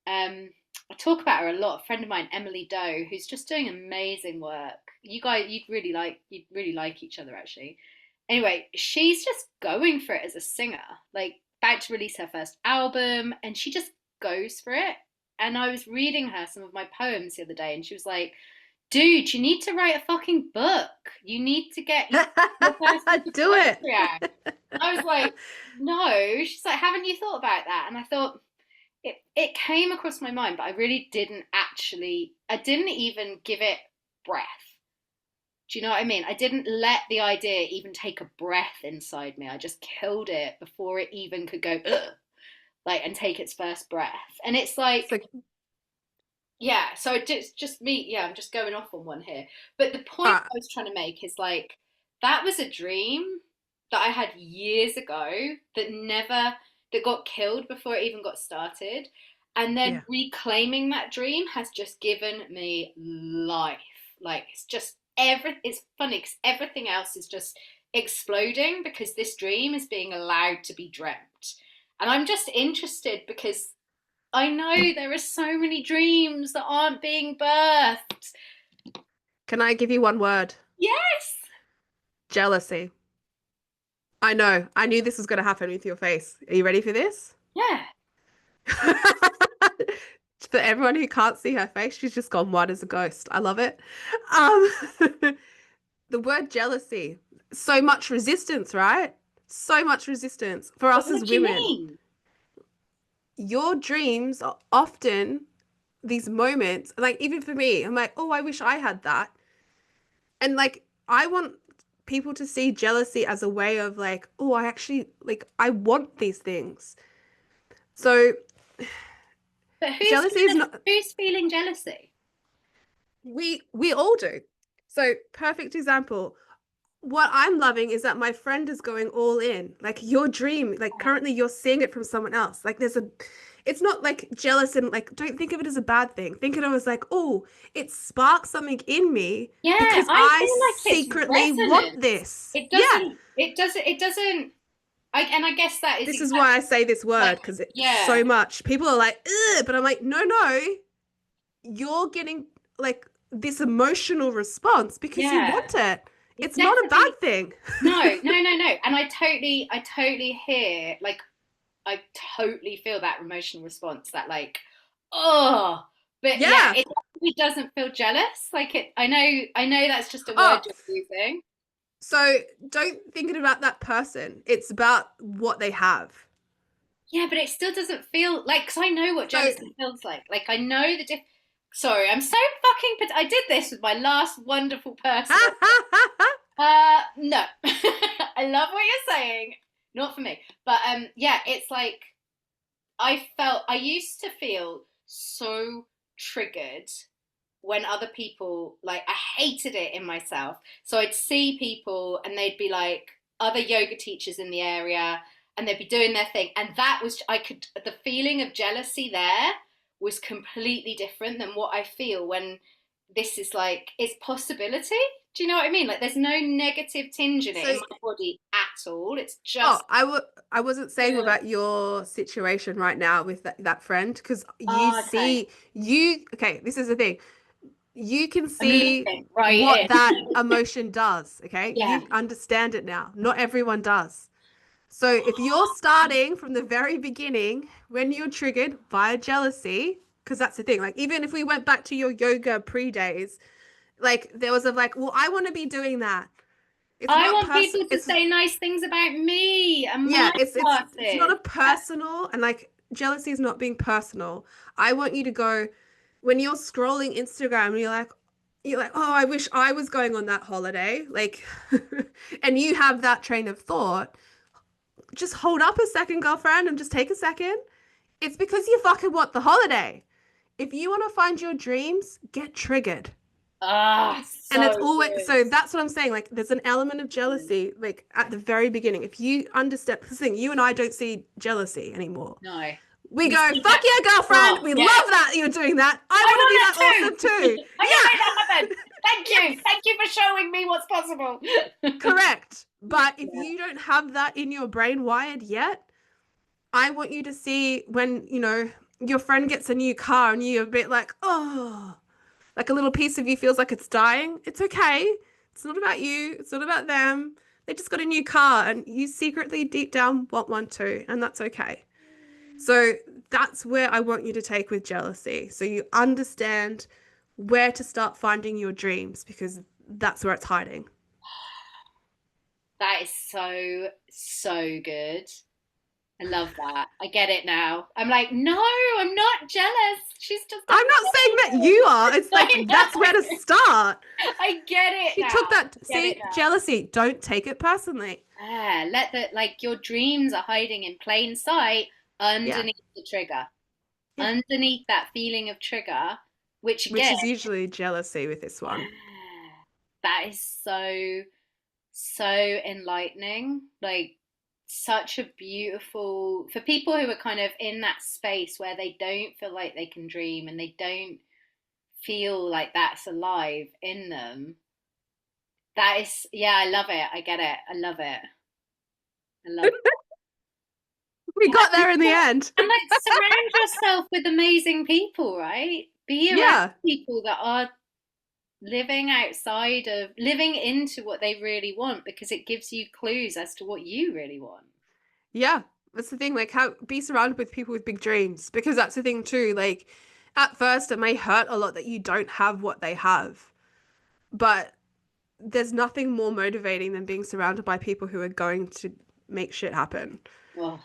um I talk about her a lot, a friend of mine, Emily Doe, who's just doing amazing work. You guys, you'd really like each other, actually. Anyway, she's just going for it as a singer, like about to release her first album, and she just goes for it. And I was reading her some of my poems the other day, and she was like, dude, you need to write a fucking book. You need to get your first book of Do it. poetry out. I was like, no. She's like, haven't you thought about that? And I thought, it came across my mind, but I really didn't actually, I didn't even give it breath. Do you know what I mean? I didn't let the idea even take a breath inside me. I just killed it before it even could go, ugh, like, and take its first breath. And it's like, So, yeah, so it's just me. Yeah, I'm just going off on one here. But the point uh, I was trying to make is like, that was a dream that I had years ago that got killed before it even got started. And yeah. then reclaiming that dream has just given me life. Like, it's funny because everything else is just exploding because this dream is being allowed to be dreamt. And I'm just interested because I know there are so many dreams that aren't being birthed. Can I give you one word? Yes. Jealousy. I know. I knew this was going to happen with your face. Are you ready for this? Yeah. For everyone who can't see her face, she's just gone white as a ghost. I love it. Um, the word jealousy. So much resistance, right? So much resistance for But us as what do you women. mean? Your dreams are often these moments, like even for me, I'm like, oh, I wish I had that. And like, I want people to see jealousy as a way of like, oh, I actually like I want these things. So But jealousy is not who's feeling jealousy? we all do. So perfect example. What I'm loving is that my friend is going all in. Like your dream, like currently you're seeing it from someone else. Like it's not like jealous and like, don't think of it as a bad thing. Think of it as like, oh, it sparks something in me Yeah, because I I feel like it's secretly want resonance. this. Yeah. It doesn't, and I guess that is This is why I say this like, word because it's yeah, so much. People are like, ugh, but I'm like, no, no, you're getting like this emotional response because you yeah, want it. it It's not a definitely, bad thing. no. And I totally hear, like, I totally feel that emotional response that, like, oh, but yeah, Yeah. it definitely doesn't feel jealous. Like I know that's just a word Oh, you're using. so don't think it about that person. It's about what they have. Yeah, but it still doesn't feel like, because I know what So, jealousy feels like. Like I know the Sorry, I'm so fucking. I did this with my last wonderful person. No, I love what you're saying. Not for me, but yeah, it's like I used to feel so triggered when other people, like, I hated it in myself. So I'd see people and they'd be like other yoga teachers in the area and they'd be doing their thing. And that was, the feeling of jealousy there was completely different than what I feel when this is like, it's possibility. Do you know what I mean? Like there's no negative tinge in it in so my body at all. It's oh, just I wasn't saying good. about your situation right now with that friend because you Oh, okay. see you okay, this is the thing. You can I'm see leaping right what in. that emotion does, okay? Yeah. You understand it now. Not everyone does. So if you're starting from the very beginning when you're triggered by jealousy, because that's the thing, like even if we went back to your yoga pre-days, like there was a like, well, I want to be doing that. It's I not want people to it's say nice things about me and yeah, my it's not classes. a personal and like jealousy is not being personal. I want you to go when you're scrolling Instagram and you're like, oh, I wish I was going on that holiday. Like and you have that train of thought, just hold up a second, girlfriend, and just take a second. It's because you fucking want the holiday. If you want to find your dreams, get triggered. Ah, And it's so always good. so that's what I'm saying. Like there's an element of jealousy, like at the very beginning. If you understand this thing, you and I don't see jealousy anymore. No. We We go, see fuck that. yeah, girlfriend. Oh, We love yeah. that you're doing that. I I want to want be that that awesome too. too. I can make that Yeah. happen. Thank you. Yes. Thank you for showing me what's possible. Correct. But if Yeah. you don't have that in your brain wired yet, I want you to see when, your friend gets a new car and you're a bit like, oh, like a little piece of you feels like it's dying. It's okay. It's not about you. It's not about them. They just got a new car and you secretly deep down want one too. And that's okay. So that's where I want you to take with jealousy. So you understand where to start finding your dreams because that's where it's hiding. That is so, so good. I love that. I get it now. I'm like, no, I'm not jealous. She's just I'm not saying that you amazing. are. It's like I that's where to know. start. I get it She took now. that. Get it See, now. jealousy. Don't take it personally. Yeah, let the, like, your dreams are hiding in plain sight Yeah. underneath the trigger, Yeah. underneath that feeling of trigger, which Which again, is usually jealousy with this one. yeah, that is so, so enlightening. Like, such a beautiful, for people who are kind of in that space where they don't feel like they can dream and they don't feel like that's alive in them. That is, yeah, I love it. I get it. I love it. I love it. We Yeah, got there in the end. and like surround yourself with amazing people, right? Be around Yeah. people that are living into what they really want because it gives you clues as to what you really want. Yeah. That's the thing. Like, how be surrounded with people with big dreams because that's the thing, too. Like, at first, it may hurt a lot that you don't have what they have, but there's nothing more motivating than being surrounded by people who are going to make shit happen Oh,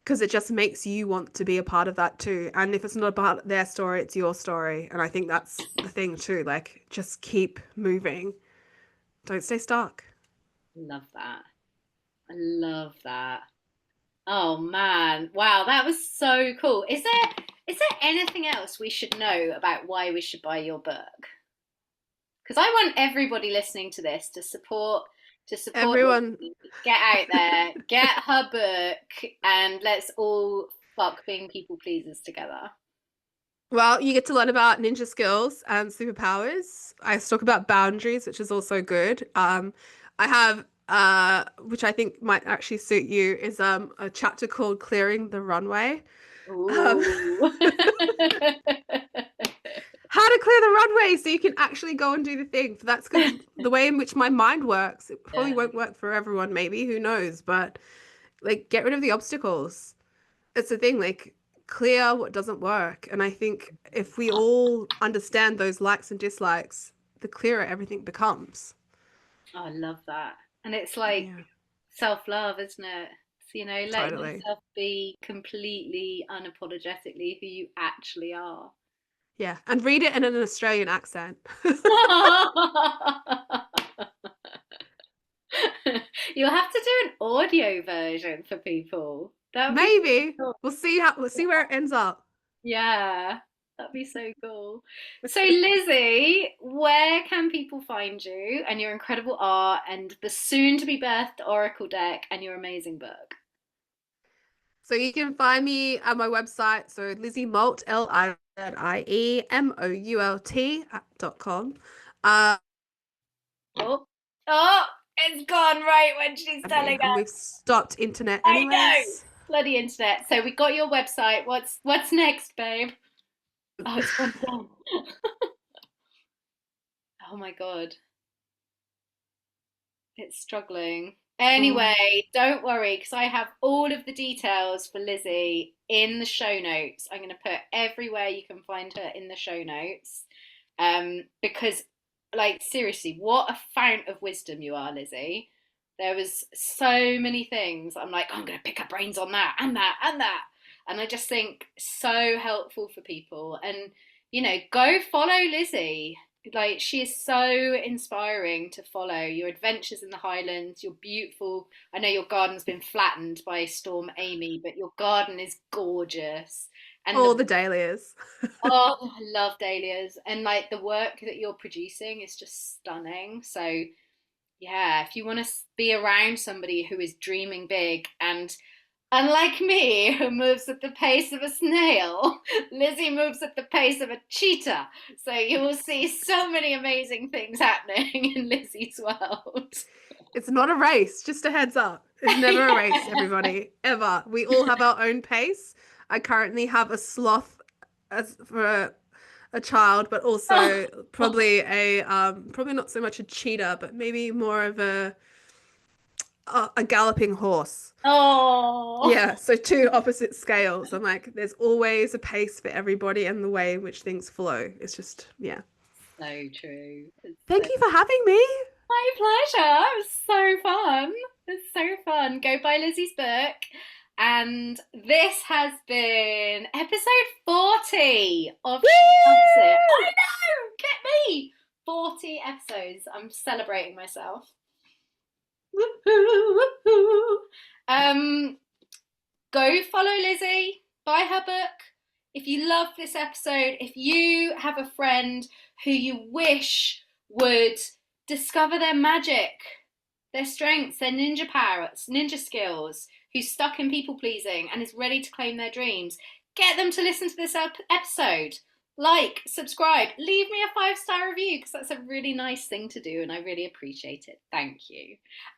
because it just makes you want to be a part of that too. And if it's not about their story, it's your story. And I think that's the thing too. Like, just keep moving. Don't stay stuck. Love that. I love that. Oh man. Wow, that was so cool. Is there anything else we should know about why we should buy your book? Because I want everybody listening to this to support Everyone, Lizzie, get out there, get her book, and let's all fuck being people pleasers together. well, you get to learn about ninja skills and superpowers. I talk about boundaries, which is also good. I have which I think might actually suit you, is a chapter called Clearing the Runway. Um, Ooh. how to clear the runway so you can actually go and do the thing. That's because the way in which my mind works, it probably Yeah. won't work for everyone, maybe, who knows, but like get rid of the obstacles. It's the thing, like clear what doesn't work. And I think if we all understand those likes and dislikes, the clearer everything becomes. Oh, I love that. And it's like Yeah, self-love, isn't it? It's, letting totally. yourself be completely unapologetically who you actually are. Yeah. And read it in an Australian accent. You'll have to do an audio version for people. That would be so Maybe. cool. We'll see where it ends up. Yeah, that'd be so cool. So, Lizzie, where can people find you and your incredible art and the soon to be birthed Oracle deck and your amazing book? So you can find me at my website. So Lizzie Moult, LIZIEMOULT.com. Oh, oh, it's gone right when she's telling And us. we've stopped internet I know. anyways. Bloody internet. So we got your website. What's next, babe? Oh, it's gone down. Oh my God. It's struggling. Oh, Anyway, don't worry because I have all of the details for Lizzie in the show notes. I'm going to put everywhere you can find her in the show notes. Because, like, seriously, what a fount of wisdom you are, Lizzie. There was so many things. I'm like, I'm going to pick up brains on that and that and that. And I just think so helpful for people. And, go follow Lizzie. Like, she is so inspiring to follow. Your adventures in the Highlands, your beautiful, I know your garden's been flattened by Storm Amy, but your garden is gorgeous. And all the the dahlias. Oh, I love dahlias, and like the work that you're producing is just stunning. So, yeah, if you want to be around somebody who is dreaming big and unlike me, who moves at the pace of a snail, Lizzie moves at the pace of a cheetah. So you will see so many amazing things happening in Lizzie's world. It's not a race, just a heads up. It's never a race, everybody, ever. We all have our own pace. I currently have a sloth as for a child, but also probably not so much a cheetah, but maybe more of a galloping horse. Oh, Yeah, so two opposite scales. I'm like, there's always a pace for everybody and the way in which things flow. It's just, yeah. so true. It's so Thank you for having me. My pleasure. It was so fun. It's so fun. Go buy Lizzie's book. And this has been episode 40 of She Loves It. I Woo! know! Get me! 40 episodes. I'm celebrating myself. Woohoo, woohoo. Um, Go follow Lizzie, buy her book. If you love this episode, if you have a friend who you wish would discover their magic, their strengths, their ninja powers, ninja skills, who's stuck in people pleasing and is ready to claim their dreams, get them to listen to this episode. Like, subscribe, leave me a 5-star review because that's a really nice thing to do and I really appreciate it. Thank you.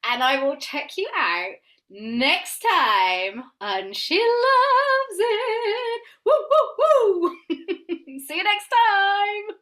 And I will check you out next time on She Loves It. Woo, woo, woo. See you next time.